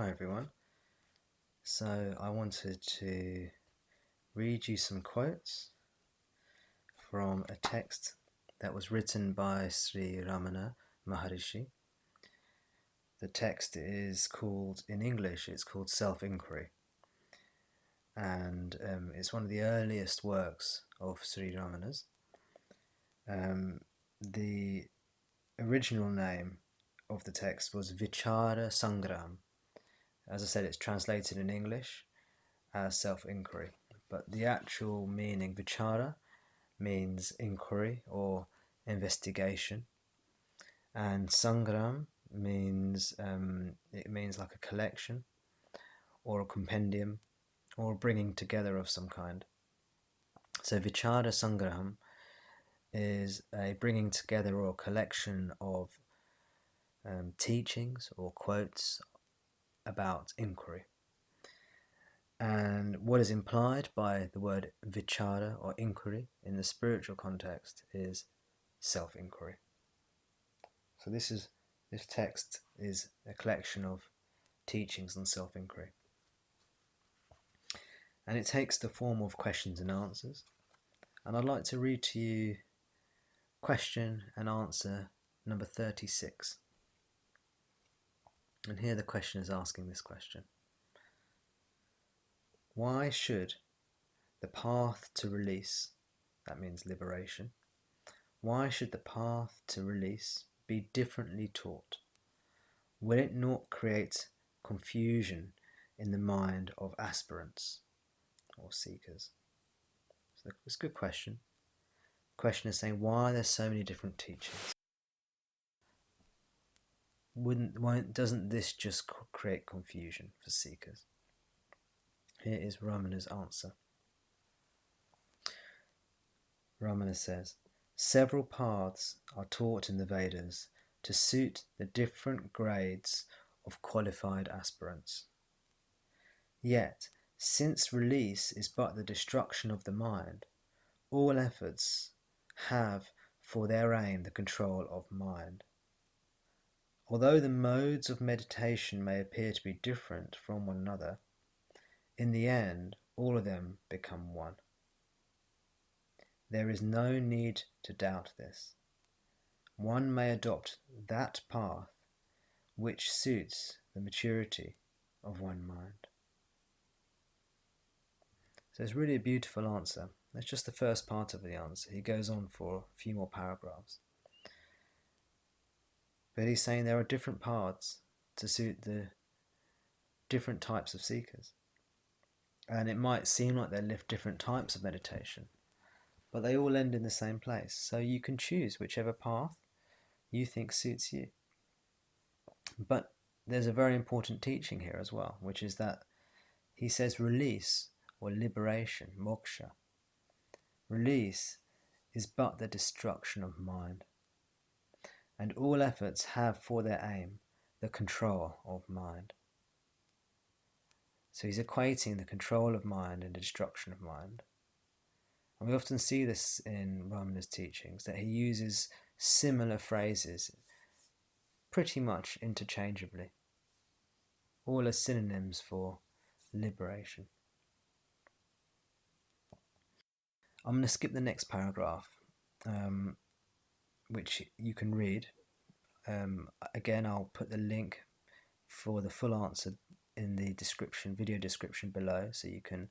Hi everyone. So I wanted to read you some quotes from a text that was written by Sri Ramana Maharshi. The text is called, in English, it's called Self-Inquiry, and it's one of the earliest works of Sri Ramana's. The original name of the text was Vichara Sangraham. As I said, it's translated in English as self-inquiry, but the actual meaning, Vichara, means inquiry or investigation, and Sangraham means it means like a collection or a compendium or a bringing together of some kind. So Vichara Sangraham is a bringing together or collection of teachings or quotes about inquiry. And what is implied by the word vichara or inquiry in the spiritual context is self-inquiry. So this text is a collection of teachings on self-inquiry. And it takes the form of questions and answers. And I'd like to read to you question and answer number 36. And here the question is asking this question. Why should the path to release, that means liberation, why should the path to release be differently taught? Will it not create confusion in the mind of aspirants or seekers? So it's a good question. The question is saying, why are there so many different teachings? Doesn't this just create confusion for seekers? Here is Ramana's answer. Ramana says, several paths are taught in the Vedas to suit the different grades of qualified aspirants. Yet, since release is but the destruction of the mind, all efforts have for their aim the control of mind. Although the modes of meditation may appear to be different from one another, in the end, all of them become one. There is no need to doubt this. One may adopt that path which suits the maturity of one mind. So it's really a beautiful answer. That's just the first part of the answer. He goes on for a few more paragraphs. But he's saying there are different paths to suit the different types of seekers. And it might seem like they live different types of meditation, but they all end in the same place. So you can choose whichever path you think suits you. But there's a very important teaching here as well, which is that he says release or liberation, moksha. Release is but the destruction of mind, and all efforts have for their aim the control of mind. So he's equating the control of mind and the destruction of mind. And we often see this in Ramana's teachings, that he uses similar phrases pretty much interchangeably, all as synonyms for liberation. I'm going to skip the next paragraph, which you can read. Again, I'll put the link for the full answer in the description, video description below, so you can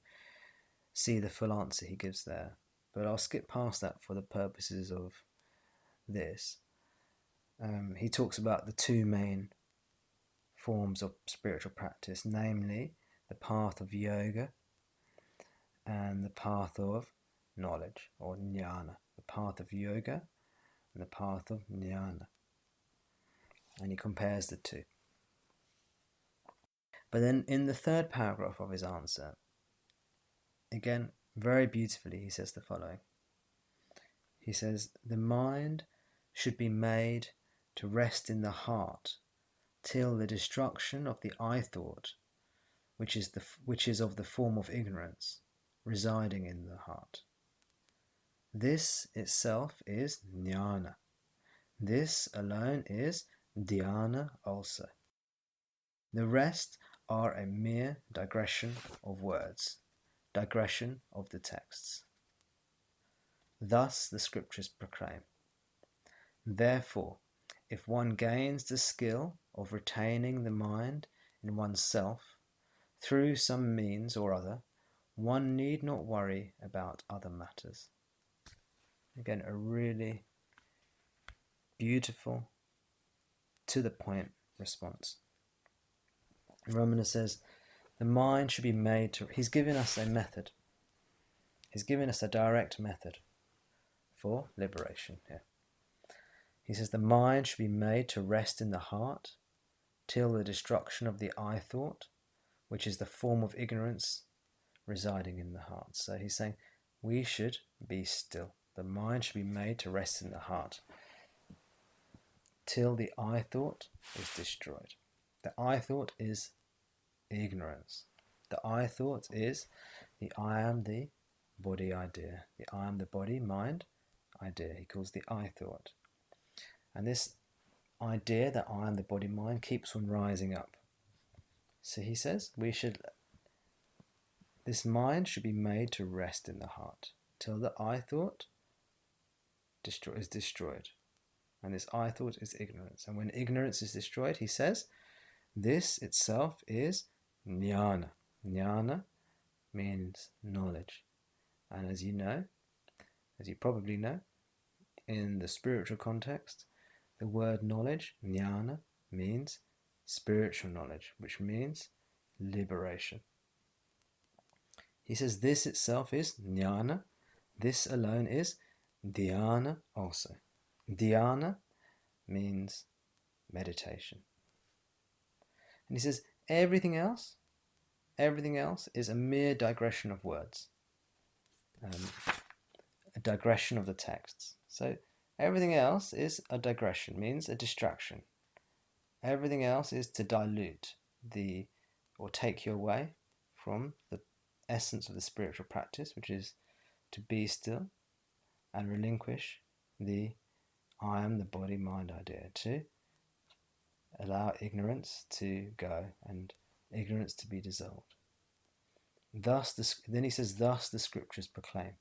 see the full answer he gives there. But I'll skip past that for the purposes of this. He talks about the two main forms of spiritual practice, namely the path of yoga and the path of knowledge or jnana. The path of yoga and the path of jnana. And he compares the two. But then in the third paragraph of his answer, again, very beautifully, he says the following. He says, the mind should be made to rest in the heart till the destruction of the I thought, which is of the form of ignorance, residing in the heart. This itself is jnana. This alone is dhyana also. The rest are a mere digression of words, digression of the texts. Thus the scriptures proclaim. Therefore, if one gains the skill of retaining the mind in oneself through some means or other, one need not worry about other matters. Again, a really beautiful, to the point response. Ramana says, the mind should be made to... He's given us a method. He's given us a direct method for liberation here. He says the mind should be made to rest in the heart till the destruction of the I thought, which is the form of ignorance residing in the heart. So he's saying we should be still. The mind should be made to rest in the heart till the I thought is destroyed. The I thought is ignorance. The I thought is the I am the body idea. The I am the body mind idea. He calls the I thought. And this idea that I am the body mind keeps on rising up. So he says this mind should be made to rest in the heart till the I thought is destroyed. And this I thought is ignorance. And when ignorance is destroyed, he says, this itself is jnana. Jnana means knowledge. And as you probably know, in the spiritual context, the word knowledge, jnana, means spiritual knowledge, which means liberation. He says this itself is jnana. This alone is dhyana also. Dhyana means meditation. And he says everything else is a mere digression of words, a digression of the texts. So everything else is a digression, means a distraction. Everything else is to dilute or take you away from the essence of the spiritual practice, which is to be still and relinquish the I am the body mind idea, to allow ignorance to go and ignorance to be dissolved. Then he says, thus the scriptures proclaim.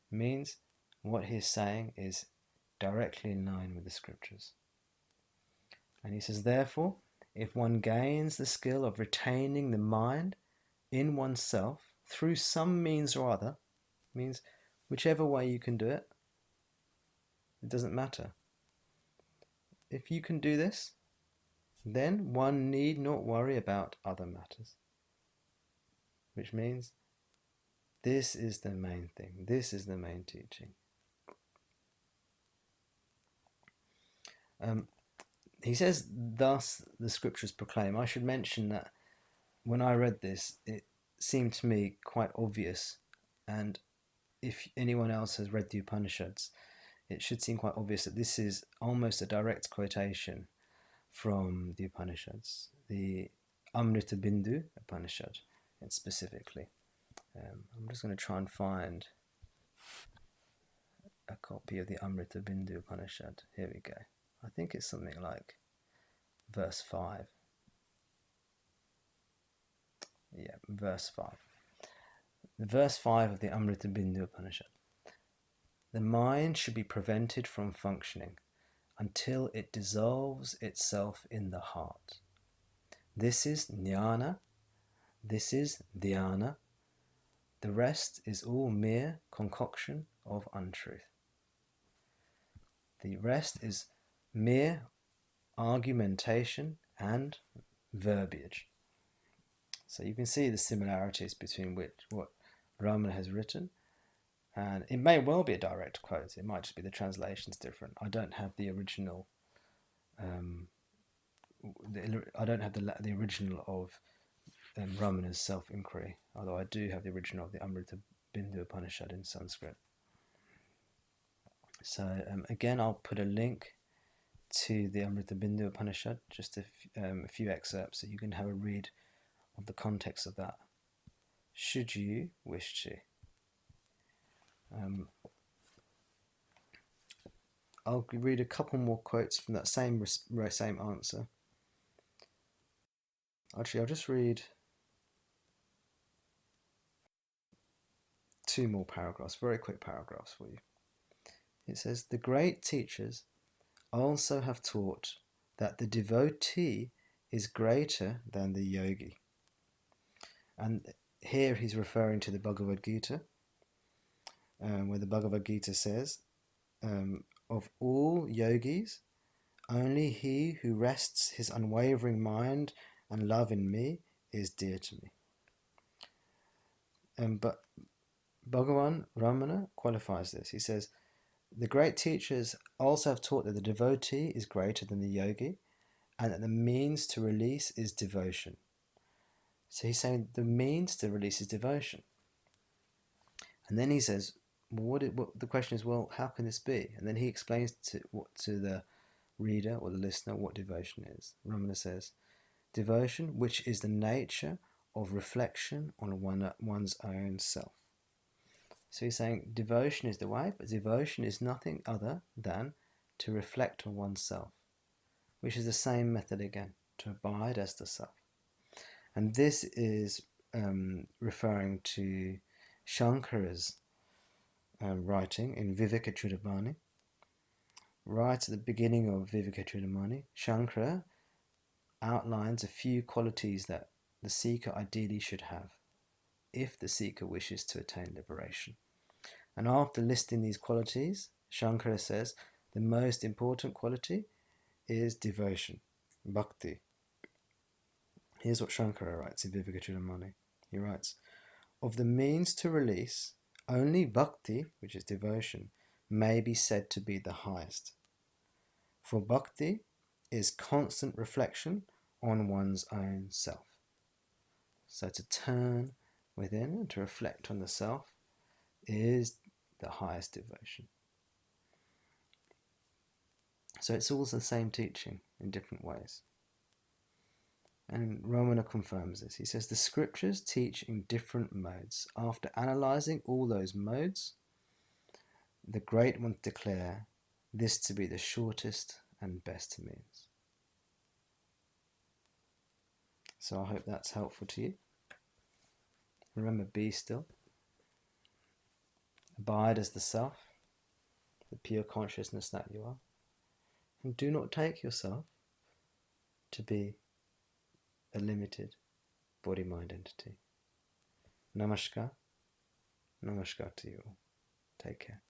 Means what he is saying is directly in line with the scriptures. And he says, therefore, if one gains the skill of retaining the mind in oneself through some means or other, means whichever way you can do it, it doesn't matter. If you can do this, then one need not worry about other matters. Which means this is the main thing. This is the main teaching. He says, thus the scriptures proclaim. I should mention that when I read this, it seemed to me quite obvious. And if anyone else has read the Upanishads, it should seem quite obvious that this is almost a direct quotation from the Upanishads, the Amrita Bindu Upanishad, and specifically. I'm just going to try and find a copy of the Amrita Bindu Upanishad. Here we go. I think it's something like verse 5. Yeah, verse 5. The verse 5 of the Amrita Bindu Upanishad. The mind should be prevented from functioning until it dissolves itself in the heart. This is jnana. This is dhyana. The rest is all mere concoction of untruth. The rest is mere argumentation and verbiage. So you can see the similarities between what Ramana has written, and it may well be a direct quote. It might just be the translation's different. I don't have the original. I don't have the original of Ramana's self-inquiry, although I do have the original of the Amrita Bindu Upanishad in Sanskrit. So again, I'll put a link to the Amrita Bindu Upanishad, just a few excerpts, so you can have a read of the context of that, should you wish to. I'll read a couple more quotes from that same answer. Actually, I'll just read 2 more paragraphs, very quick paragraphs for you. It says, the great teachers also have taught that the devotee is greater than the yogi. And here he's referring to the Bhagavad Gita, where the Bhagavad Gita says, of all yogis, only he who rests his unwavering mind and love in me is dear to me. But Bhagavan Ramana qualifies this. He says, the great teachers also have taught that the devotee is greater than the yogi, and that the means to release is devotion. So he's saying the means to release is devotion. And then he says, well, what the question is, well, how can this be? And then he explains to the reader or the listener what devotion is. Ramana says, devotion, which is the nature of reflection on one's own self. So he's saying devotion is the way, but devotion is nothing other than to reflect on oneself, which is the same method again, to abide as the self. And this is referring to Shankara's writing in Vivekachudamani. Right at the beginning of Vivekachudamani, Shankara outlines a few qualities that the seeker ideally should have if the seeker wishes to attain liberation. And after listing these qualities, Shankara says the most important quality is devotion, bhakti. Here's what Shankara writes in Vivekachudamani. He writes, of the means to release, only bhakti, which is devotion, may be said to be the highest. For bhakti is constant reflection on one's own self. So to turn within and to reflect on the self is the highest devotion. So it's all the same teaching in different ways. And Ramana confirms this. He says the scriptures teach in different modes. After analysing all those modes, the great ones declare this to be the shortest and best means. So I hope that's helpful to you. Remember, be still. Abide as the self, the pure consciousness that you are. And do not take yourself to be a limited body-mind entity. Namaskar. Namaskar to you all. Take care.